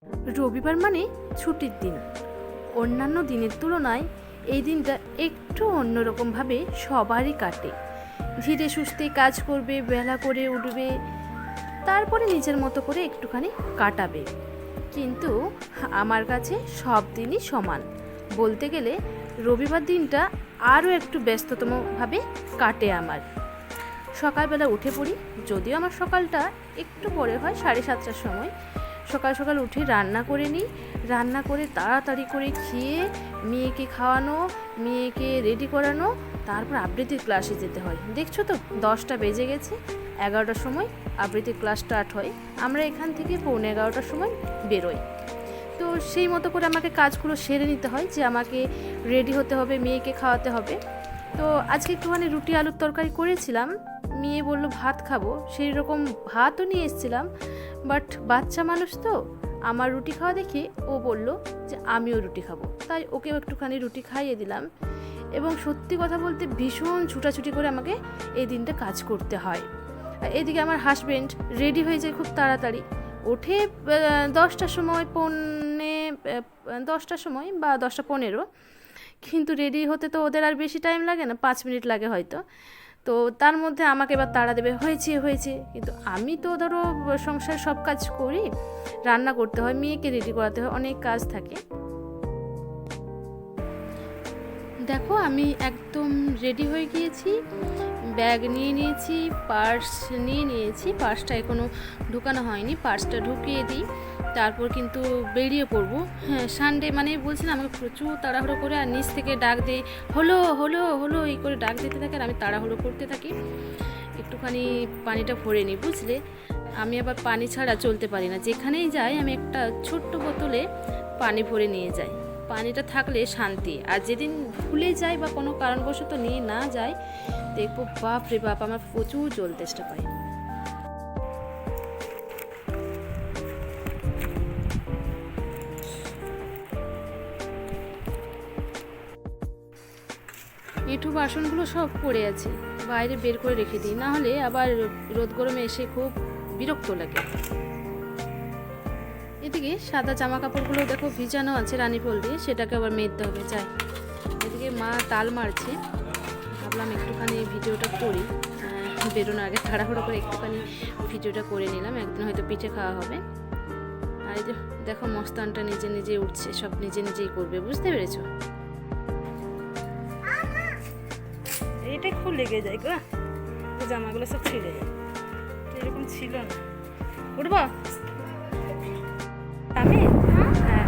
রবিবার মানে ছুটির দিন। অন্যান্য দিনের তুলনায় এই দিনটা একটু অন্যরকমভাবে সবারই কাটে। ধীরে সুস্থে কাজ করবে, বেলা করে উঠবে, তারপরে নিজের মতো করে একটুখানি কাটাবে। কিন্তু আমার কাছে সব দিনই সমান। বলতে গেলে রবিবার দিনটা আরও একটু ব্যস্ততমভাবে কাটে আমার। সকালবেলা উঠে পড়ি, যদিও আমার সকালটা একটু পরে হয়, 7:30টার সময়। সকাল সকাল উঠে রান্না করে নিই, রান্না করে তাড়াতাড়ি করে খেয়ে মেয়েকে খাওয়ানো, মেয়েকে রেডি করানো, তারপর আবৃত্তির ক্লাসে যেতে হয়। দেখছো তো 10টা বেজে গেছে, 11টার সময় আবৃত্তির ক্লাস স্টার্ট হয়। আমরা এখান থেকে 11:45টার সময় বেরোই। তো সেই মতো করে আমাকে কাজগুলো সেরে নিতে হয়, যে আমাকে রেডি হতে হবে, মেয়েকে খাওয়াতে হবে। তো আজকে একটুখানি রুটি আলুর তরকারি করেছিলাম, মেয়ে বলল ভাত খাবো, সেই রকম ভাতও নিয়ে এসেছিলাম। বাট বাচ্চা মানুষ তো, আমার রুটি খাওয়া দেখে ও বলল যে আমিও রুটি খাবো, তাই ওকেও একটুখানি রুটি খাইয়ে দিলাম। এবং সত্যি কথা বলতে ভীষণ ছুটাছুটি করে আমাকে এই দিনটা কাজ করতে হয়। এদিকে আমার হাজব্যান্ড রেডি হয়ে যায় খুব তাড়াতাড়ি, ওঠে 10টার সময়, 10টার সময় বা 10:15, কিন্তু রেডি হতে তো ওদের আর বেশি টাইম লাগে না, 5 মিনিট লাগে হয়তো। তো তার মধ্যে আমাকে এবার তাড়া দেবে, হয়েছে। কিন্তু আমি তো ধরো সংসার সব কাজ করি, রান্না করতে হয়, মেয়েকে রেডি করাতে হয়, অনেক কাজ থাকে। দেখো আমি একদম রেডি হয়ে গিয়েছি, ব্যাগ নিয়ে নিয়েছি, পার্স নিয়ে নিয়েছি। পার্সটা এখনও ঢুকানো হয়নি, পার্সটা ঢুকিয়ে দিই, তারপর কিন্তু বেরিয়ে পড়বো। হ্যাঁ, সানডে মানে বলছি না, আমাকে প্রচুর তাড়াহুড়ো করে আর নিচ থেকে ডাক দেয়, হলো এই করে ডাক দিতে থাকে, আর আমি তাড়াহুড়ো করতে থাকি। একটুখানি পানিটা ভরে নিই, বুঝলে। আমি আবার পানি ছাড়া চলতে পারি না, যেখানেই যাই আমি একটা ছোট্ট বোতলে পানি ভরে নিয়ে যাই। পানিটা থাকলে শান্তি। আর যেদিন ভুলে যাই বা কোনো কারণবশত নিয়ে না যাই, দেখবো বাপ রে বাপ, আমার প্রচুর জল তেষ্টা পায়। এঁঠো বাসনগুলো সব পড়ে আছে, বাইরে বের করে রেখে দিই, না হলে আবার রোদ গরমে এসে খুব বিরক্ত লাগে। এদিকে সাদা জামা কাপড়গুলো দেখো ভিজানো আছে রানীফল দিয়ে, সেটাকে আবার মেলতে হবে। যাই, এদিকে মা তাল মারছে, ভাবলাম একটুখানি ভিডিওটা করি, বেরোনোর আগে তাড়াহুড়ো করে একটুখানি ভিডিওটা করে নিলাম, একদিন হয়তো পিঠে খাওয়া হবে। আর এই যে দেখো মস্তানটা নিজে উঠছে, সব নিজেই করবে, বুঝতে পেরেছো? এইটাই খুব লেগে যায় গো, জামাগুলো সব ছিঁড়ে যায়, এরকম ছিল না। উঠবো আমি? হ্যাঁ।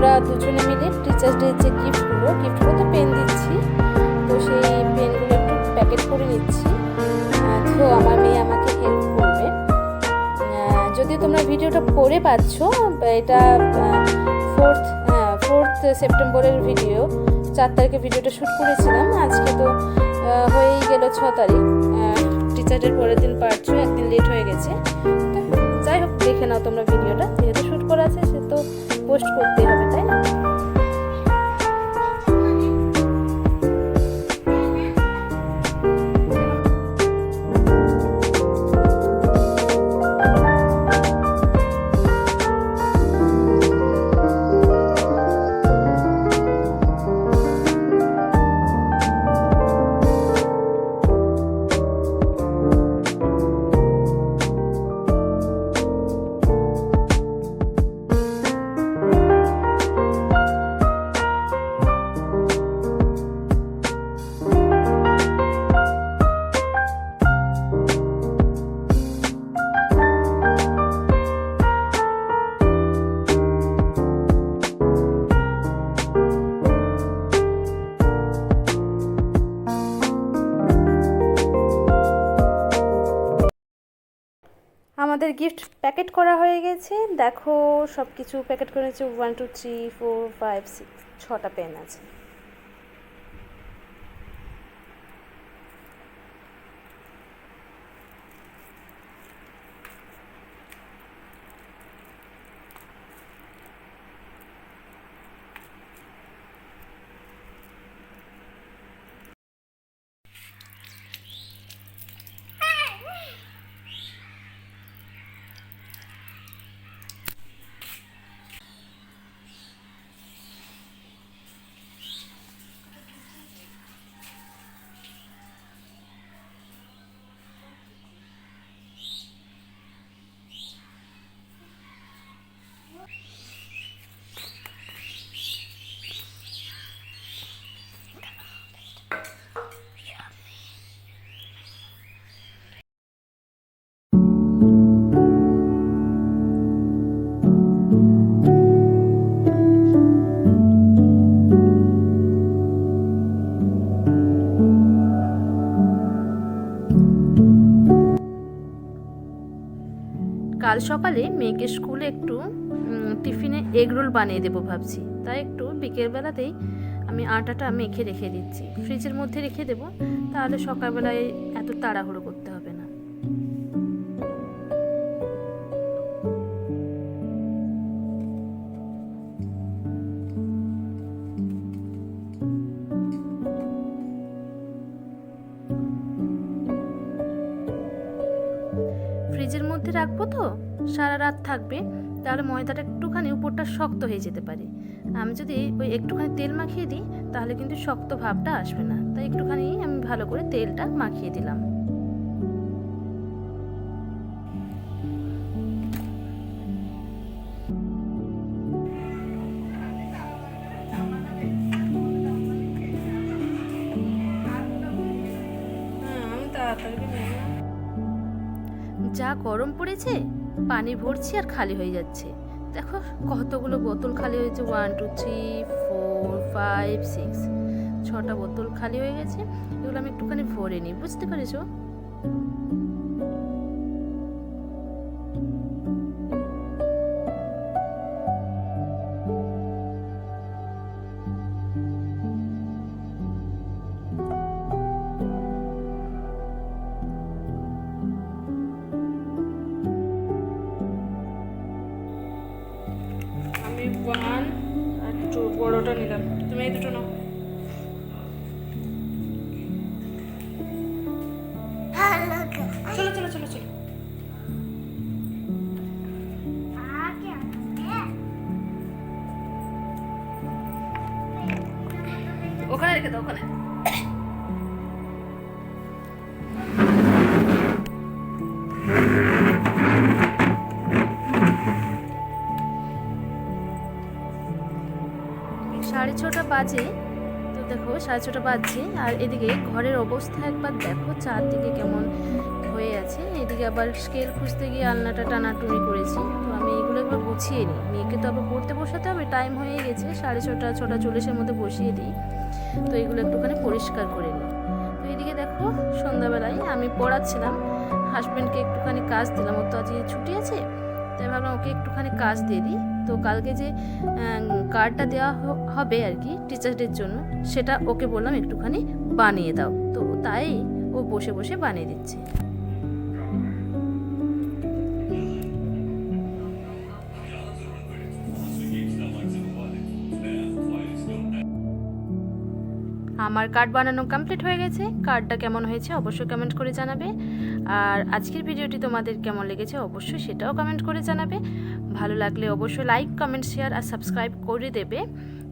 আমরা দুজনে মিলে টিচার্স ডে যে গিফটগুলো তো পেন দিচ্ছি, তো সেই পেনগুলো একটু প্যাকেট করে নিচ্ছি। তো আমার মেয়ে আমাকে হেল্প করবে। যদিও তোমরা ভিডিওটা পড়ে পাচ্ছ, এটা 4th সেপ্টেম্বরের ভিডিও। 4 তারিখে ভিডিওটা শ্যুট করেছিলাম, আজকে তো হয়েই গেল 6 তারিখ। টিচার ডের পরের দিন পারছো, একদিন লেট হয়ে গেছে। তো যাই হোক, দেখে নাও তোমরা ভিডিওটা, যেহেতু শ্যুট করা আছে সে তো পোস্ট করতেই হবে, তাই না? আমাদের গিফট প্যাকেট করা হয়ে গেছে। দেখো সব কিছু প্যাকেট করে নিয়েছে। 1 2 3 4 5 6 6টা পেন আছে। কাল সকালে মেয়েকে স্কুলে একটু টিফিনে এগ রোল বানিয়ে দেবো ভাবছি, তাই একটু বিকেলবেলাতেই আমি আটাটা মেখে রেখে দিচ্ছি, ফ্রিজের মধ্যে রেখে দেবো, তাহলে সকালবেলায় এত তাড়াহুড়ো করতে হবে না। ফ্রিজের মধ্যে রাখবো তো সারা রাত থাকবে, তাহলে ময়দাটা একটুখানি উপরটা শক্ত হয়ে যেতে পারে। আমি যদি ওই একটুখানি তেল মাখিয়ে দিই তাহলে কিন্তু শক্ত ভাবটা আসবে না, তাই একটুখানি আমি ভালো করে তেলটা মাখিয়ে দিলাম। যা গরম পড়েছে, পানি ভরছি আর খালি হয়ে যাচ্ছে। দেখো কতগুলো বোতল খালি হয়েছে। 1 2 3 4 5 6 6টা বোতল খালি হয়ে গেছে। এগুলো আমি একটুখানি ভরে নিই, বুঝতে পেরেছো? আমি 1 আর 2 বড়টা নিলাম, তুমি এই দুটো নাও। চলো চলো চলো চলো। ওখানে রেখে দাও, ওখানে। সাড়ে 6টা বাজে, তো দেখো 6:30 বাজছে, আর এদিকে ঘরের অবস্থা একবার দেখো, চারদিকে কেমন হয়ে আছে। গেছে। এদিকে আবার স্কেল খুঁজতে গিয়ে আলনাটা টানাটুনি করেছি। তো আমি এগুলো একবার গুছিয়ে নিই, মেয়েকে তো আবার পড়তে বসাতে হবে, টাইম হয়ে গেছে 6:30 6:40 মধ্যে বসিয়ে দিই। তো এগুলো একটুখানি পরিষ্কার করে নিই। তো এদিকে দেখো সন্ধ্যাবেলায় আমি পড়াচ্ছিলাম, হাজব্যান্ডকে একটুখানি কাজ দিলাম, ওর তো আজকে ছুটি আছে, তাই ভাবলাম ওকে একটুখানি কাজ দিয়ে দিই। তো কালকে যে কার্ডটা দেওয়া হবে আর কি টিচার্স ডের জন্য, সেটা ওকে বললাম একটুখানি বানিয়ে দাও। তো তাই ও বসে বসে বানিয়ে দিচ্ছে। আমার কার্ড বানানো কমপ্লিট হয়ে গেছে। কার্ডটা কেমন হয়েছে অবশ্যই কমেন্ট করে জানাবে। আর আজকের ভিডিওটি তোমাদের কেমন লেগেছে অবশ্যই সেটাও কমেন্ট করে জানাবে। ভালো লাগলে অবশ্যই লাইক, কমেন্ট, শেয়ার আর সাবস্ক্রাইব করে দেবে।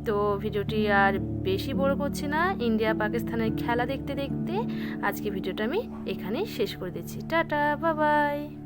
তো ভিডিওটি আর বেশি বড় করছি না, ইন্ডিয়া পাকিস্তানের খেলা দেখতে দেখতে আজকে ভিডিওটা আমি এখানেই শেষ করে দিচ্ছি। Tata, bye bye.